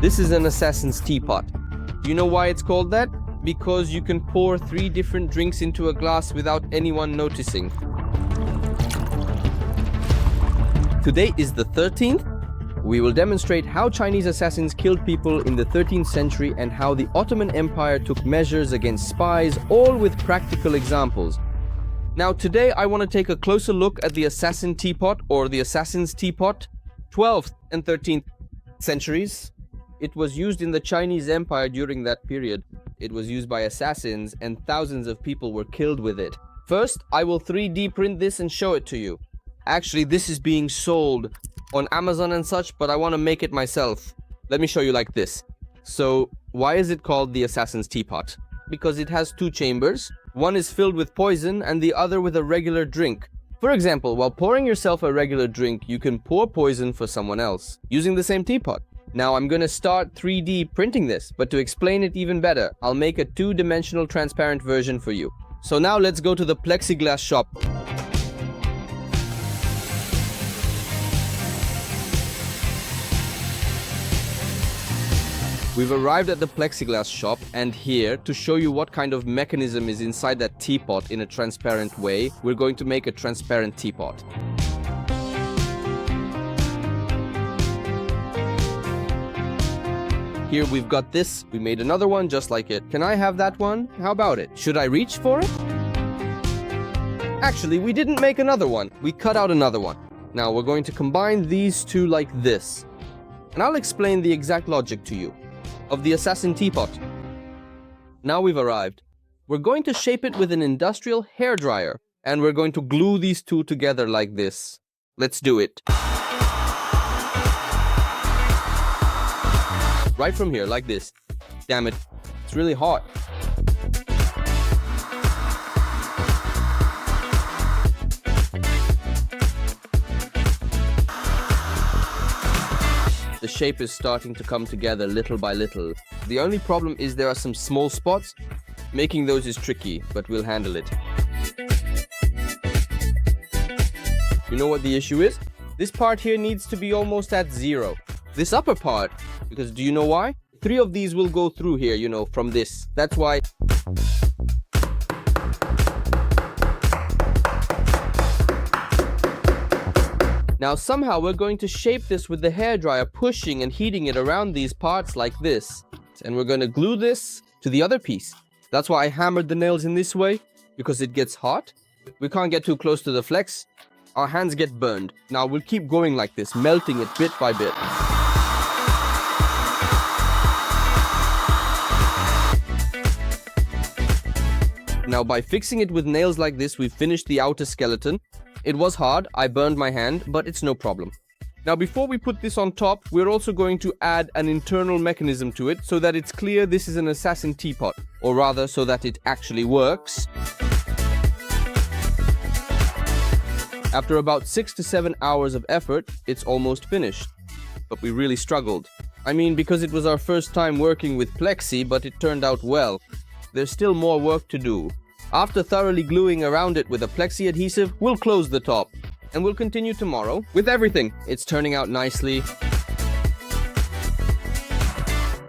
This is an assassin's teapot. Do you know why it's called that? Because you can pour 3 different drinks into a glass without anyone noticing. Today is the 13th. We will demonstrate how Chinese assassins killed people in the 13th century and how the Ottoman Empire took measures against spies, all with practical examples. Now today I want to take a closer look at the assassin teapot or the assassin's teapot, 12th and 13th centuries. It was used in the Chinese Empire during that period. It was used by assassins and thousands of people were killed with it. First, I will 3D print this and show it to you. Actually, this is being sold on Amazon and such, but I want to make it myself. Let me show you like this. So, why is it called the assassin's teapot? Because it has 2 chambers. One is filled with poison and the other with a regular drink. For example, while pouring yourself a regular drink, you can pour poison for someone else using the same teapot. Now I'm going to start 3D printing this, but to explain it even better, I'll make a 2-dimensional transparent version for you. So now let's go to the plexiglass shop. We've arrived at the plexiglass shop, and here, to show you what kind of mechanism is inside that teapot in a transparent way, we're going to make a transparent teapot. Here we've got this. We made another one just like it. Can I have that one? How about it? Should I reach for it? Actually, we didn't make another one. We cut out another one. Now we're going to combine these 2 like this. And I'll explain the exact logic to you of the assassin teapot. Now we've arrived. We're going to shape it with an industrial hairdryer. And we're going to glue these 2 together like this. Let's do it. Right from here, like this. Damn it, it's really hot. The shape is starting to come together little by little. The only problem is there are some small spots. Making those is tricky, but we'll handle it. You know what the issue is? This part here needs to be almost at 0. This upper part, because do you know why? 3 of these will go through here, you know, from this. That's why. Now somehow we're going to shape this with the hairdryer, pushing and heating it around these parts like this. And we're going to glue this to the other piece. That's why I hammered the nails in this way, because it gets hot. We can't get too close to the flex. Our hands get burned. Now we'll keep going like this, melting it bit by bit. Now by fixing it with nails like this, we've finished the outer skeleton. It was hard, I burned my hand, but it's no problem. Now before we put this on top, we're also going to add an internal mechanism to it so that it's clear this is an assassin teapot, or rather so that it actually works. After about 6 to 7 hours of effort, it's almost finished. But we really struggled. I mean, because it was our first time working with plexi, but it turned out well. There's still more work to do. After thoroughly gluing around it with a plexi adhesive, we'll close the top. And we'll continue tomorrow with everything. It's turning out nicely.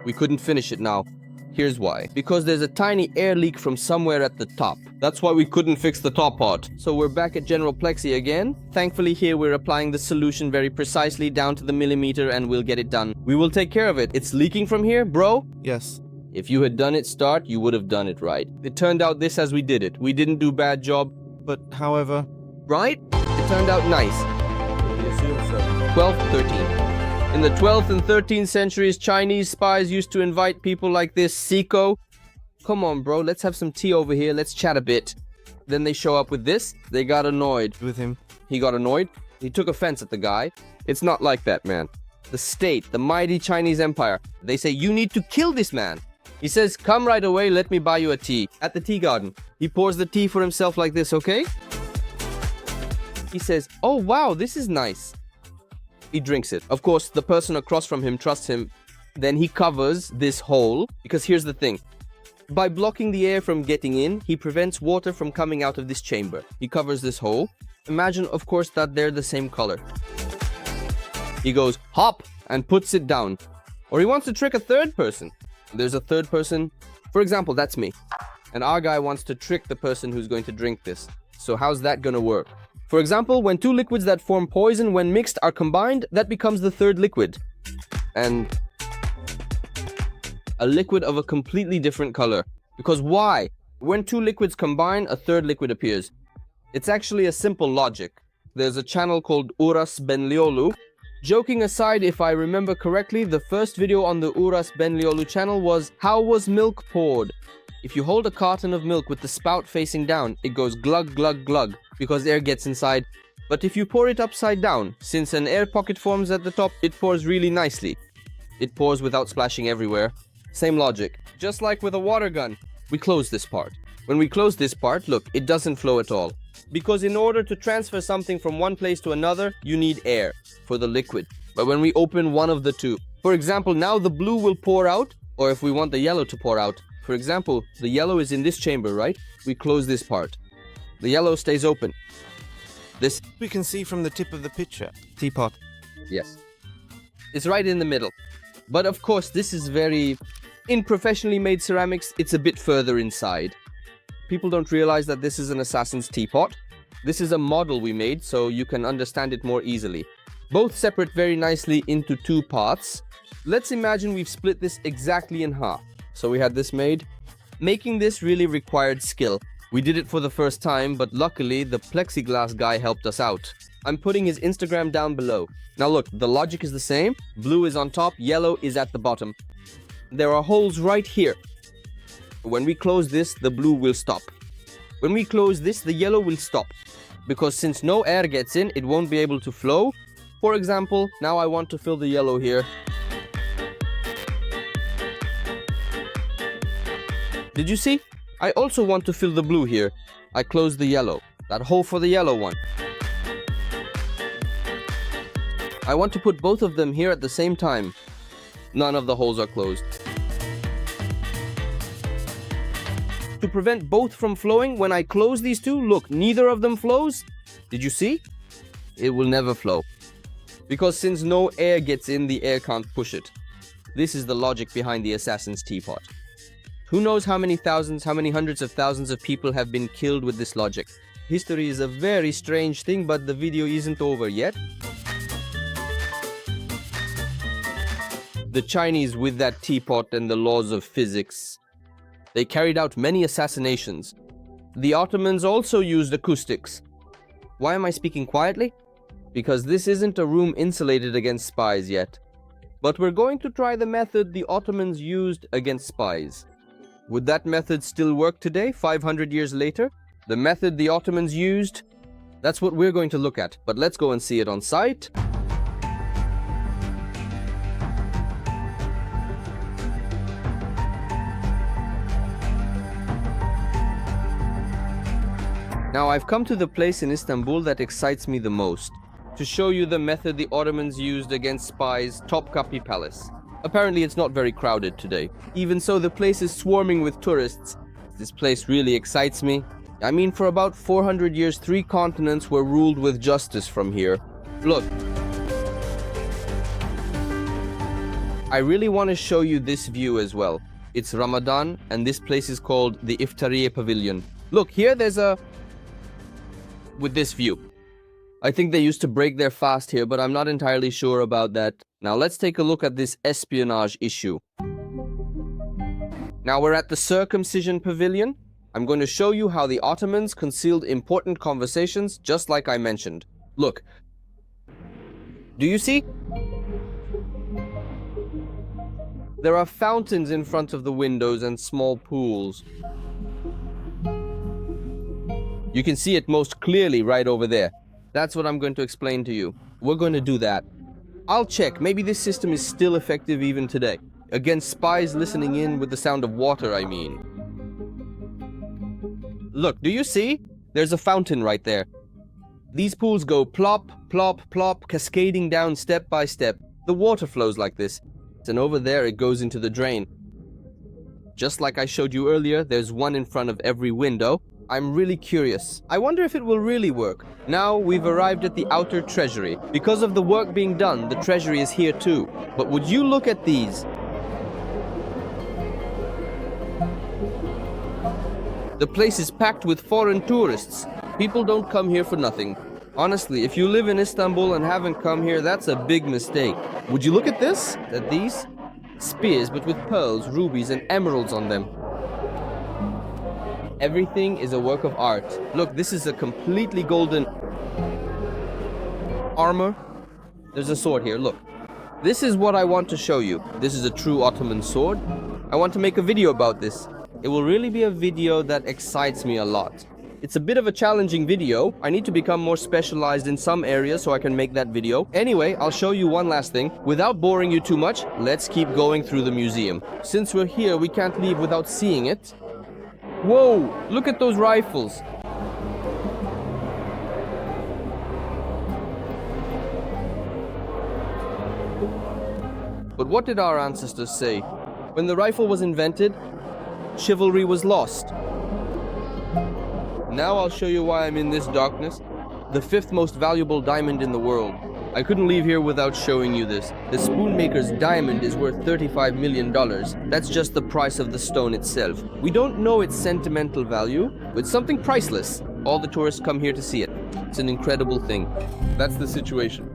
We couldn't finish it now. Here's why. Because there's a tiny air leak from somewhere at the top. That's why we couldn't fix the top part. So we're back at General Plexi again. Thankfully here we're applying the solution very precisely down to the millimeter and we'll get it done. We will take care of it. It's leaking from here, bro? Yes. If you had done it start, you would have done it right. It turned out this as we did it. We didn't do bad job. But however... Right? It turned out nice. We assume so. 12th, 13th. In the 12th and 13th centuries, Chinese spies used to invite people like this, Siko. Come on, bro, let's have some tea over here. Let's chat a bit. Then they show up with this. They got annoyed. With him. He got annoyed. He took offense at the guy. It's not like that, man. The state, the mighty Chinese empire, they say, you need to kill this man. He says, come right away, let me buy you a tea. At the tea garden. He pours the tea for himself like this, okay? He says, oh wow, this is nice. He drinks it. Of course, the person across from him trusts him. Then he covers this hole, because here's the thing. By blocking the air from getting in, he prevents water from coming out of this chamber. He covers this hole. Imagine, of course, that they're the same color. He goes, hop, and puts it down. Or he wants to trick a third person. There's a third person. For example, that's me. And our guy wants to trick the person who's going to drink this. So how's that going to work? For example, when two liquids that form poison when mixed are combined, that becomes the third liquid. And a liquid of a completely different color. Because why? When two liquids combine, a third liquid appears. It's actually a simple logic. There's a channel called Uras Benliolu. Joking aside, if I remember correctly, the first video on the Uras Benliolu channel was how was milk poured? If you hold a carton of milk with the spout facing down, it goes glug glug glug because air gets inside. But if you pour it upside down, since an air pocket forms at the top, it pours really nicely. It pours without splashing everywhere. Same logic. Just like with a water gun, we close this part. When we close this part, look, it doesn't flow at all. Because in order to transfer something from one place to another, you need air for the liquid. But when we open one of the two, for example, now the blue will pour out, or if we want the yellow to pour out, for example, the yellow is in this chamber, right? We close this part. The yellow stays open. This we can see from the tip of the pitcher. Teapot. Yes. It's right in the middle. But of course, this is in professionally made ceramics, it's a bit further inside. People don't realize that this is an assassin's teapot. This is a model we made, so you can understand it more easily. Both separate very nicely into two parts. Let's imagine we've split this exactly in half. So we had this made. Making this really required skill. We did it for the first time, but luckily the plexiglass guy helped us out. I'm putting his Instagram down below. Now look, the logic is the same. Blue is on top, yellow is at the bottom. There are holes right here. When we close this, the blue will stop. When we close this, the yellow will stop. Because since no air gets in, it won't be able to flow. For example, now I want to fill the yellow here. Did you see? I also want to fill the blue here. I close the yellow. That hole for the yellow one. I want to put both of them here at the same time. None of the holes are closed. To prevent both from flowing, when I close these two, look, neither of them flows. Did you see? It will never flow. Because since no air gets in, the air can't push it. This is the logic behind the assassin's teapot. Who knows how many thousands, how many hundreds of thousands of people have been killed with this logic. History is a very strange thing, but the video isn't over yet. The Chinese with that teapot and the laws of physics. They carried out many assassinations. The Ottomans also used acoustics. Why am I speaking quietly? Because this isn't a room insulated against spies yet. But we're going to try the method the Ottomans used against spies. Would that method still work today, 500 years later? The method the Ottomans used? That's what we're going to look at, but let's go and see it on site. Now I've come to the place in Istanbul that excites me the most, to show you the method the Ottomans used against spies, Topkapi Palace. Apparently it's not very crowded today. Even so, the place is swarming with tourists. This place really excites me. I mean, for about 400 years, 3 continents were ruled with justice from here. Look. I really want to show you this view as well. It's Ramadan, and this place is called the Iftariye Pavilion. Look, here there's with this view. I think they used to break their fast here, but I'm not entirely sure about that. Now let's take a look at this espionage issue. Now we're at the Circumcision Pavilion. I'm going to show you how the Ottomans concealed important conversations, just like I mentioned. Look. Do you see? There are fountains in front of the windows and small pools. You can see it most clearly right over there. That's what I'm going to explain to you. We're going to do that. I'll check. Maybe this system is still effective even today. Against spies listening in with the sound of water, I mean. Look, do you see? There's a fountain right there. These pools go plop, plop, plop, cascading down step by step. The water flows like this. And over there it goes into the drain. Just like I showed you earlier, there's one in front of every window. I'm really curious. I wonder if it will really work. Now we've arrived at the outer treasury. Because of the work being done, the treasury is here too. But would you look at these? The place is packed with foreign tourists. People don't come here for nothing. Honestly, if you live in Istanbul and haven't come here, that's a big mistake. Would you look at this? At these? Spears, but with pearls, rubies, and emeralds on them. Everything is a work of art. Look, this is a completely golden armor. There's a sword here, look. This is what I want to show you. This is a true Ottoman sword. I want to make a video about this. It will really be a video that excites me a lot. It's a bit of a challenging video. I need to become more specialized in some areas so I can make that video. Anyway, I'll show you one last thing. Without boring you too much, let's keep going through the museum. Since we're here, we can't leave without seeing it. Whoa, look at those rifles. But what did our ancestors say? When the rifle was invented, chivalry was lost. Now I'll show you why I'm in this darkness. The 5th most valuable diamond in the world. I couldn't leave here without showing you this. The spoonmaker's diamond is worth $35 million. That's just the price of the stone itself. We don't know its sentimental value, but it's something priceless. All the tourists come here to see it. It's an incredible thing. That's the situation.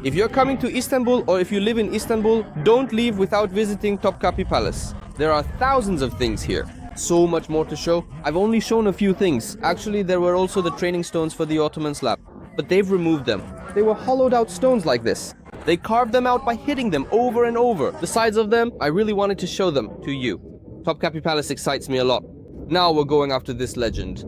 If you're coming to Istanbul or if you live in Istanbul, don't leave without visiting Topkapi Palace. There are thousands of things here. So much more to show. I've only shown a few things. Actually, there were also the training stones for the Ottoman slab, but they've removed them. They were hollowed out stones like this. They carved them out by hitting them over and over. The sides of them, I really wanted to show them to you. Topkapi Palace excites me a lot. Now we're going after this legend.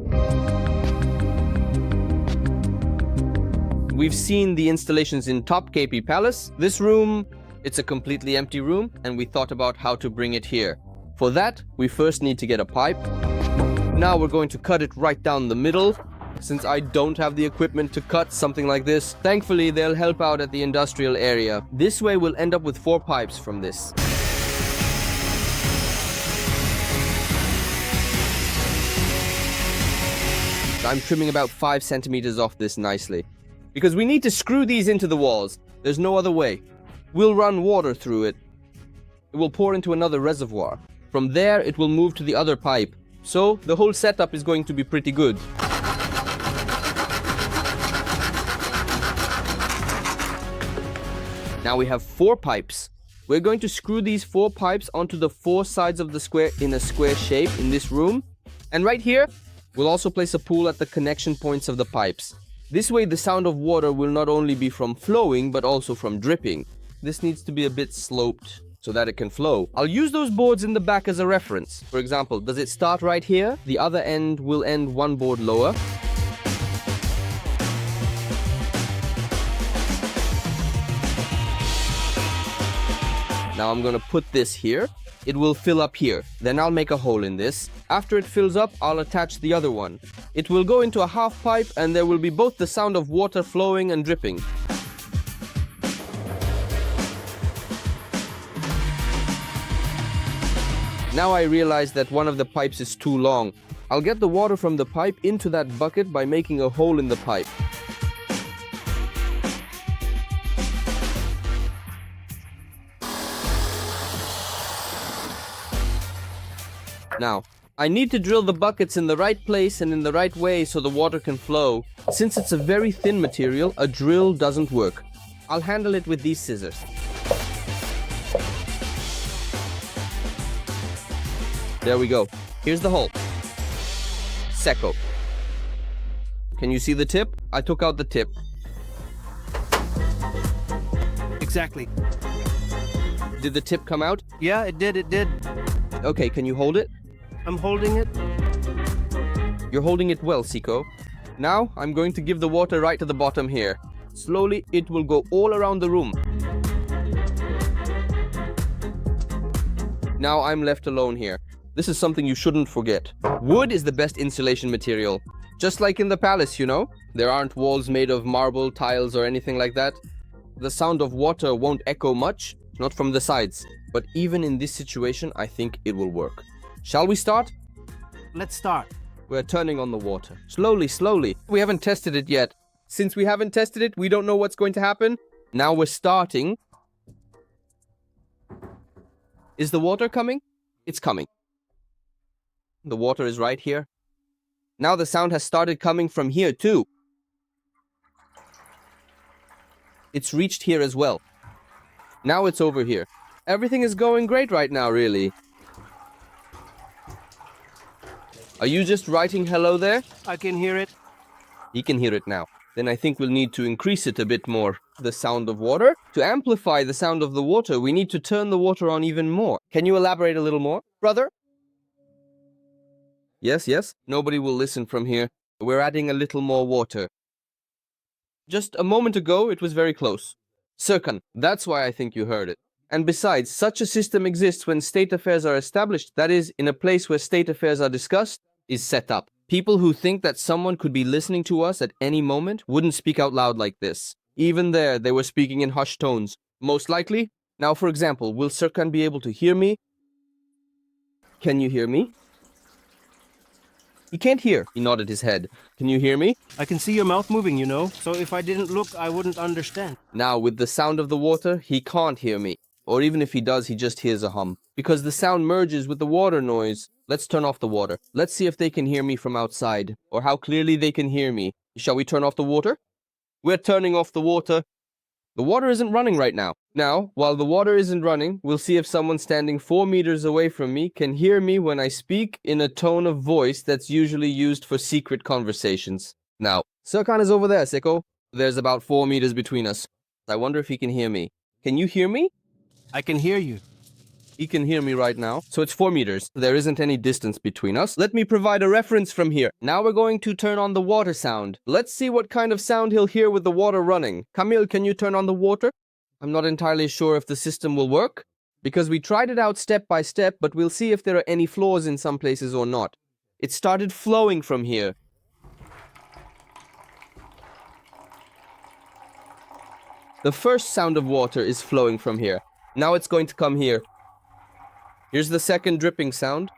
We've seen the installations in Topkapi Palace. This room, it's a completely empty room, and we thought about how to bring it here. For that, we first need to get a pipe. Now we're going to cut it right down the middle. Since I don't have the equipment to cut something like this, thankfully they'll help out at the industrial area. This way we'll end up with 4 pipes from this. I'm trimming about 5 centimeters off this nicely. Because we need to screw these into the walls. There's no other way. We'll run water through it. It will pour into another reservoir. From there, it will move to the other pipe. So, the whole setup is going to be pretty good. Now we have 4 pipes. We're going to screw these 4 pipes onto the 4 sides of the square in a square shape in this room. And right here, we'll also place a pool at the connection points of the pipes. This way, the sound of water will not only be from flowing, but also from dripping. This needs to be a bit sloped so that it can flow. I'll use those boards in the back as a reference. For example, does it start right here? The other end will end 1 board lower. Now I'm gonna put this here. It will fill up here. Then I'll make a hole in this. After it fills up, I'll attach the other one. It will go into a half pipe and there will be both the sound of water flowing and dripping. Now I realize that one of the pipes is too long. I'll get the water from the pipe into that bucket by making a hole in the pipe. Now, I need to drill the buckets in the right place and in the right way so the water can flow. Since it's a very thin material, a drill doesn't work. I'll handle it with these scissors. There we go. Here's the hole. Secco. Can you see the tip? I took out the tip. Exactly. Did the tip come out? Yeah, it did. Okay, can you hold it? I'm holding it. You're holding it well, Siko. Now, I'm going to give the water right to the bottom here. Slowly, it will go all around the room. Now I'm left alone here. This is something you shouldn't forget. Wood is the best insulation material. Just like in the palace, you know? There aren't walls made of marble, tiles, or anything like that. The sound of water won't echo much, not from the sides. But even in this situation, I think it will work. Shall we start? Let's start. We're turning on the water. Slowly, slowly. We haven't tested it yet. Since we haven't tested it, we don't know what's going to happen. Now we're starting. Is the water coming? It's coming. The water is right here. Now the sound has started coming from here too. It's reached here as well. Now it's over here. Everything is going great right now, really. Are you just writing hello there? I can hear it. He can hear it now. Then I think we'll need to increase it a bit more. The sound of water. To amplify the sound of the water, we need to turn the water on even more. Can you elaborate a little more, brother? Yes, yes. Nobody will listen from here. We're adding a little more water. Just a moment ago, it was very close. Serkan, that's why I think you heard it. And besides, such a system exists when state affairs are established, that is, in a place where state affairs are discussed, is set up. People who think that someone could be listening to us at any moment wouldn't speak out loud like this. Even there, they were speaking in hushed tones. Most likely. Now, for example, will Serkan be able to hear me? Can you hear me? He can't hear. He nodded his head. Can you hear me? I can see your mouth moving, you know. So if I didn't look, I wouldn't understand. Now, with the sound of the water, he can't hear me. Or even if he does, he just hears a hum. Because the sound merges with the water noise. Let's turn off the water. Let's see if they can hear me from outside. Or how clearly they can hear me. Shall we turn off the water? We're turning off the water. The water isn't running right now. Now, while the water isn't running, we'll see if someone standing 4 meters away from me can hear me when I speak in a tone of voice that's usually used for secret conversations. Now, Serkan is over there, Seko. There's about 4 meters between us. I wonder if he can hear me. Can you hear me? I can hear you. He can hear me right now. So it's 4 meters. There isn't any distance between us. Let me provide a reference from here. Now we're going to turn on the water sound. Let's see what kind of sound he'll hear with the water running. Camille, can you turn on the water? I'm not entirely sure if the system will work, because we tried it out step by step, but we'll see if there are any flaws in some places or not. It started flowing from here. The first sound of water is flowing from here. Now it's going to come here. Here's the second dripping sound.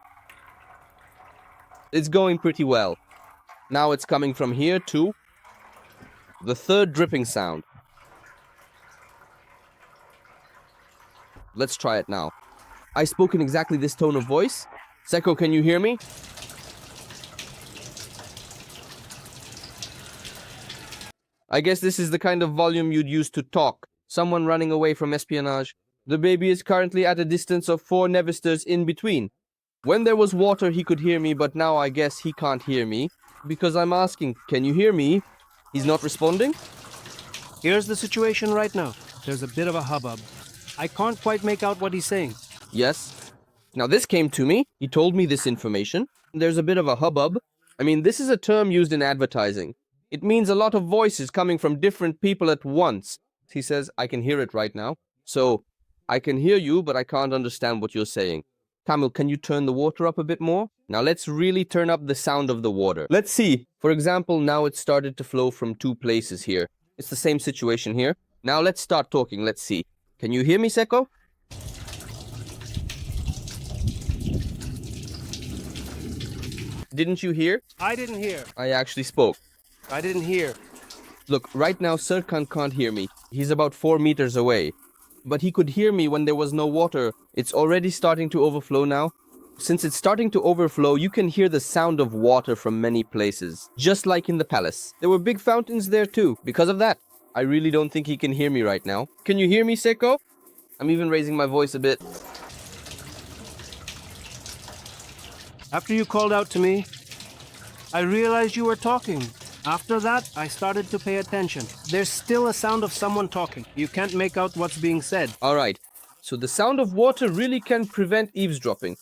It's going pretty well. Now it's coming from here too. The third dripping sound. Let's try it now. I spoke in exactly this tone of voice. Seko, can you hear me? I guess this is the kind of volume you'd use to talk. Someone running away from espionage. The baby is currently at a distance of 4 nevisters in between. When there was water, he could hear me, but now I guess he can't hear me. Because I'm asking, can you hear me? He's not responding? Here's the situation right now. There's a bit of a hubbub. I can't quite make out what he's saying. Yes. Now this came to me. He told me this information. There's a bit of a hubbub. I mean, this is a term used in advertising. It means a lot of voices coming from different people at once. He says, I can hear it right now. So, I can hear you, but I can't understand what you're saying. Kamil, can you turn the water up a bit more? Now let's really turn up the sound of the water. Let's see. For example, now it started to flow from 2 places here. It's the same situation here. Now let's start talking. Let's see. Can you hear me, Seko? Didn't you hear? I didn't hear. I actually spoke. I didn't hear. Look, right now Serkan can't hear me. He's about 4 meters away. But he could hear me when there was no water. It's already starting to overflow now. Since it's starting to overflow, you can hear the sound of water from many places. Just like in the palace. There were big fountains there too. Because of that, I really don't think he can hear me right now. Can you hear me, Seko? I'm even raising my voice a bit. After you called out to me, I realized you were talking. After that, I started to pay attention. There's still a sound of someone talking. You can't make out what's being said. Alright, so the sound of water really can prevent eavesdropping.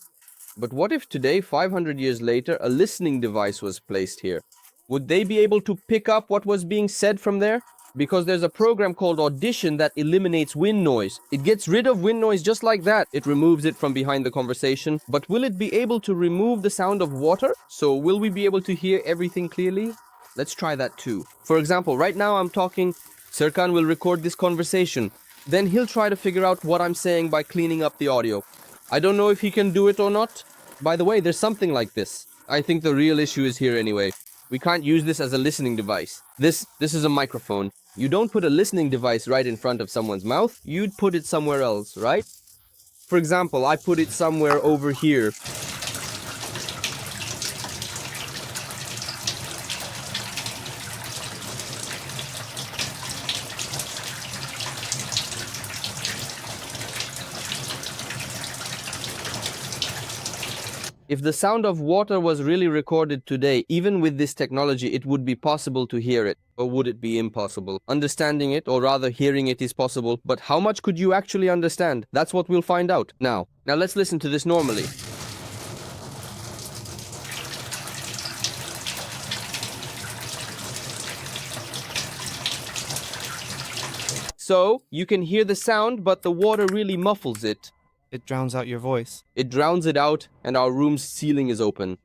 But what if today, 500 years later, a listening device was placed here? Would they be able to pick up what was being said from there? Because there's a program called Audition that eliminates wind noise. It gets rid of wind noise just like that. It removes it from behind the conversation. But will it be able to remove the sound of water? So will we be able to hear everything clearly? Let's try that too. For example, right now I'm talking. Serkan will record this conversation. Then he'll try to figure out what I'm saying by cleaning up the audio. I don't know if he can do it or not. By the way, there's something like this. I think the real issue is here anyway. We can't use this as a listening device. This is a microphone. You don't put a listening device right in front of someone's mouth. You'd put it somewhere else, right? For example, I put it somewhere over here. If the sound of water was really recorded today, even with this technology, it would be possible to hear it. Or would it be impossible? Understanding it, or rather hearing it, is possible. But how much could you actually understand? That's what we'll find out now. Now let's listen to this normally. So, you can hear the sound, but the water really muffles it. It drowns out your voice. It drowns it out, and our room's ceiling is open.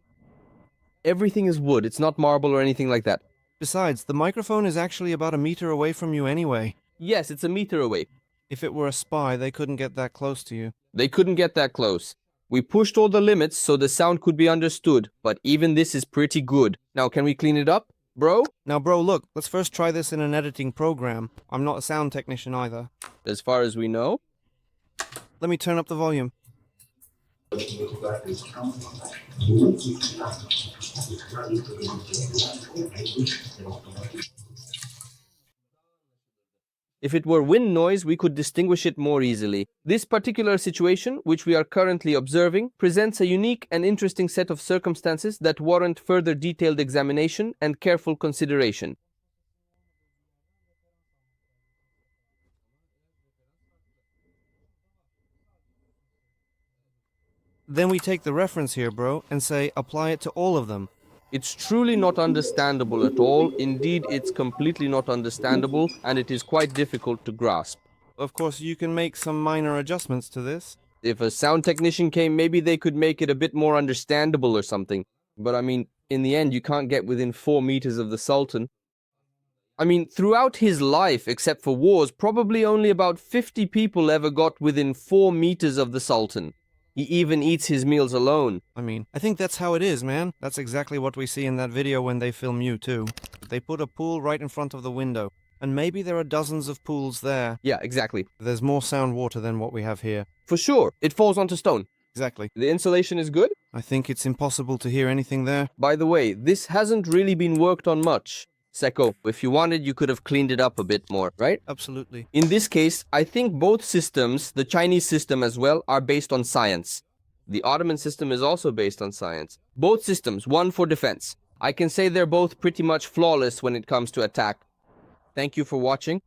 Everything is wood, it's not marble or anything like that. Besides, the microphone is actually about a meter away from you anyway. Yes, it's a meter away. If it were a spy, they couldn't get that close to you. They couldn't get that close. We pushed all the limits so the sound could be understood, but even this is pretty good. Now, can we clean it up, bro? Now, bro, look, let's first try this in an editing program. I'm not a sound technician either. As far as we know. Let me turn up the volume. If it were wind noise, we could distinguish it more easily. This particular situation, which we are currently observing, presents a unique and interesting set of circumstances that warrant further detailed examination and careful consideration. Then we take the reference here, bro, and say, apply it to all of them. It's truly not understandable at all. Indeed, it's completely not understandable, and it is quite difficult to grasp. Of course, you can make some minor adjustments to this. If a sound technician came, maybe they could make it a bit more understandable or something. But I mean, in the end, you can't get within 4 meters of the Sultan. I mean, throughout his life, except for wars, probably only about 50 people ever got within 4 meters of the Sultan. He even eats his meals alone. I mean, I think that's how it is, man. That's exactly what we see in that video when they film you, too. They put a pool right in front of the window. And maybe there are dozens of pools there. Yeah, exactly. There's more sound water than what we have here. For sure. It falls onto stone. Exactly. The insulation is good? I think it's impossible to hear anything there. By the way, this hasn't really been worked on much. Seko, if you wanted, you could have cleaned it up a bit more, right? Absolutely. In this case, I think both systems, the Chinese system as well, are based on science. The Ottoman system is also based on science. Both systems, one for defense. I can say they're both pretty much flawless when it comes to attack. Thank you for watching.